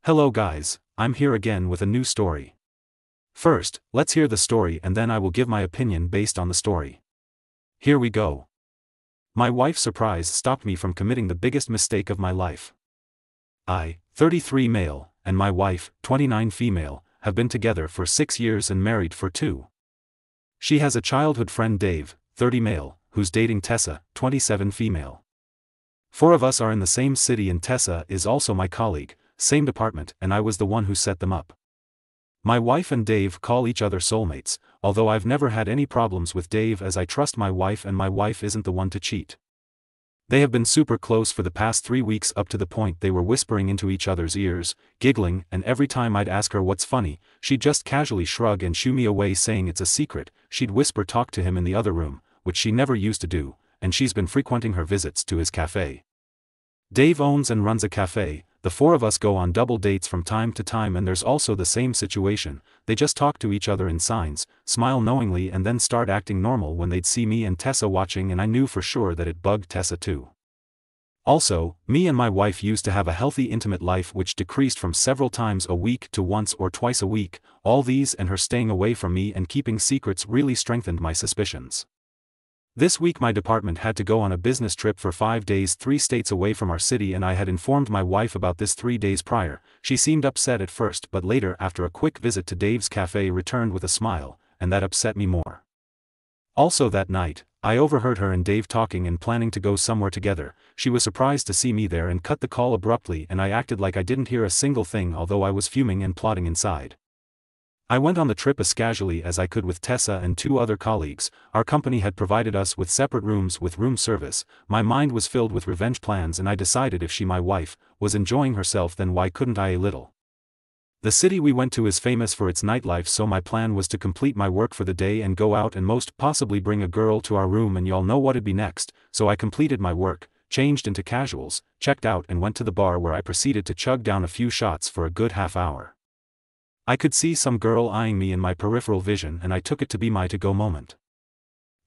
Hello guys, I'm here again with a new story. First, let's hear the story and then I will give my opinion based on the story. Here we go. My wife's surprise stopped me from committing the biggest mistake of my life. I, 33 male, and my wife, 29 female, have been together for 6 years and married for 2. She has a childhood friend Dave, 30 male, who's dating Tessa, 27 female. 4 of us are in the same city and Tessa is also my colleague, same department, and I was the one who set them up. My wife and Dave call each other soulmates, although I've never had any problems with Dave as I trust my wife and my wife isn't the one to cheat. They have been super close for the past 3 weeks up to the point they were whispering into each other's ears, giggling, and every time I'd ask her what's funny, she'd just casually shrug and shoo me away saying it's a secret. She'd whisper talk to him in the other room, which she never used to do, and she's been frequenting her visits to his cafe. Dave owns and runs a cafe. The 4 of us go on double dates from time to time and there's also the same situation, they just talk to each other in signs, smile knowingly and then start acting normal when they'd see me and Tessa watching and I knew for sure that it bugged Tessa too. Also, me and my wife used to have a healthy intimate life which decreased from several times a week to once or twice a week. All these and her staying away from me and keeping secrets really strengthened my suspicions. This week my department had to go on a business trip for 5 days 3 states away from our city and I had informed my wife about this 3 days prior. She seemed upset at first but later after a quick visit to Dave's cafe returned with a smile, and that upset me more. Also that night, I overheard her and Dave talking and planning to go somewhere together. She was surprised to see me there and cut the call abruptly and I acted like I didn't hear a single thing although I was fuming and plotting inside. I went on the trip as casually as I could with Tessa and 2 other colleagues. Our company had provided us with separate rooms with room service. My mind was filled with revenge plans and I decided if she, my wife, was enjoying herself then why couldn't I a little? The city we went to is famous for its nightlife so my plan was to complete my work for the day and go out and most possibly bring a girl to our room and y'all know what'd be next, so I completed my work, changed into casuals, checked out and went to the bar where I proceeded to chug down a few shots for a good half hour. I could see some girl eyeing me in my peripheral vision and I took it to be my to-go moment.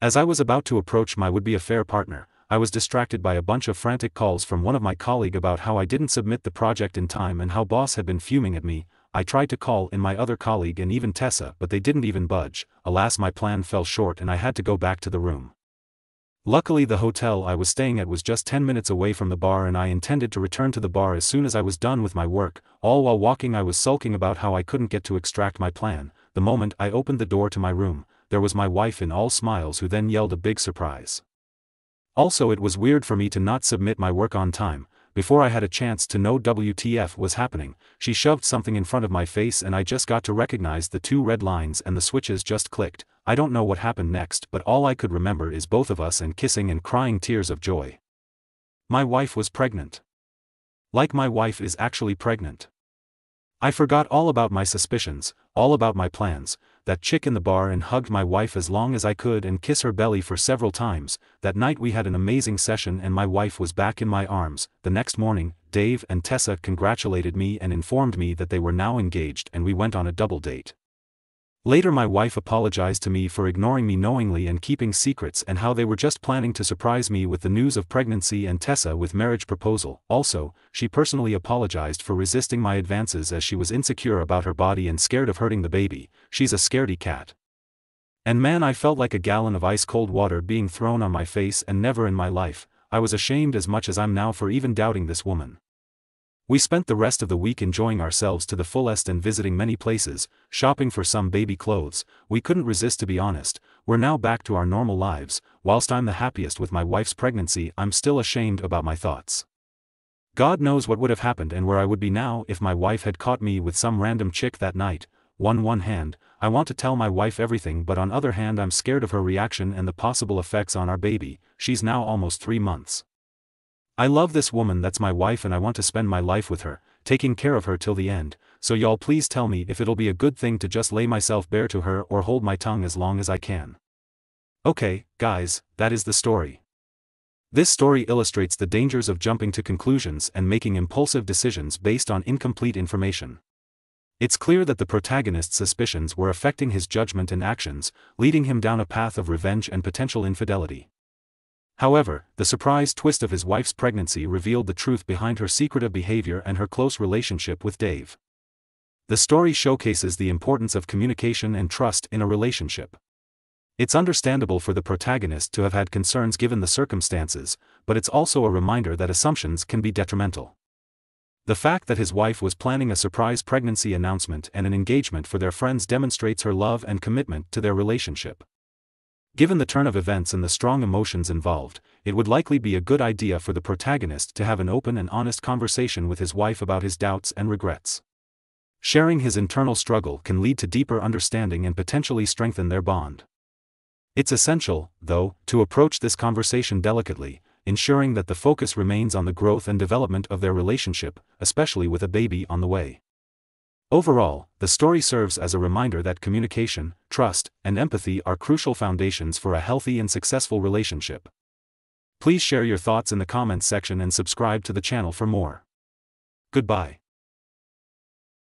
As I was about to approach my would-be affair partner, I was distracted by a bunch of frantic calls from one of my colleague about how I didn't submit the project in time and how boss had been fuming at me. I tried to call in my other colleague and even Tessa but they didn't even budge. Alas, my plan fell short and I had to go back to the room. Luckily the hotel I was staying at was just 10 minutes away from the bar and I intended to return to the bar as soon as I was done with my work. All while walking I was sulking about how I couldn't get to extract my plan. The moment I opened the door to my room, there was my wife in all smiles who then yelled a big surprise. Also it was weird for me to not submit my work on time. Before I had a chance to know WTF was happening, she shoved something in front of my face and I just got to recognize the 2 red lines and the switches just clicked. I don't know what happened next but all I could remember is both of us and kissing and crying tears of joy. My wife was pregnant. Like my wife is actually pregnant. I forgot all about my suspicions, all about my plans, that chick in the bar and hugged my wife as long as I could and kiss her belly for several times. That night we had an amazing session and my wife was back in my arms. The next morning, Dave and Tessa congratulated me and informed me that they were now engaged and we went on a double date. Later my wife apologized to me for ignoring me knowingly and keeping secrets and how they were just planning to surprise me with the news of pregnancy and Tessa with marriage proposal. Also, she personally apologized for resisting my advances as she was insecure about her body and scared of hurting the baby. She's a scaredy cat. And man, I felt like a gallon of ice cold water being thrown on my face and never in my life, I was ashamed as much as I'm now for even doubting this woman. We spent the rest of the week enjoying ourselves to the fullest and visiting many places, shopping for some baby clothes. We couldn't resist to be honest. We're now back to our normal lives. Whilst I'm the happiest with my wife's pregnancy, I'm still ashamed about my thoughts. God knows what would have happened and where I would be now if my wife had caught me with some random chick that night. On one hand, I want to tell my wife everything but on other hand I'm scared of her reaction and the possible effects on our baby. She's now almost 3 months. I love this woman that's my wife and I want to spend my life with her, taking care of her till the end, so y'all please tell me if it'll be a good thing to just lay myself bare to her or hold my tongue as long as I can. Okay, guys, that is the story. This story illustrates the dangers of jumping to conclusions and making impulsive decisions based on incomplete information. It's clear that the protagonist's suspicions were affecting his judgment and actions, leading him down a path of revenge and potential infidelity. However, the surprise twist of his wife's pregnancy revealed the truth behind her secretive behavior and her close relationship with Dave. The story showcases the importance of communication and trust in a relationship. It's understandable for the protagonist to have had concerns given the circumstances, but it's also a reminder that assumptions can be detrimental. The fact that his wife was planning a surprise pregnancy announcement and an engagement for their friends demonstrates her love and commitment to their relationship. Given the turn of events and the strong emotions involved, it would likely be a good idea for the protagonist to have an open and honest conversation with his wife about his doubts and regrets. Sharing his internal struggle can lead to deeper understanding and potentially strengthen their bond. It's essential, though, to approach this conversation delicately, ensuring that the focus remains on the growth and development of their relationship, especially with a baby on the way. Overall, the story serves as a reminder that communication, trust, and empathy are crucial foundations for a healthy and successful relationship. Please share your thoughts in the comments section and subscribe to the channel for more. Goodbye.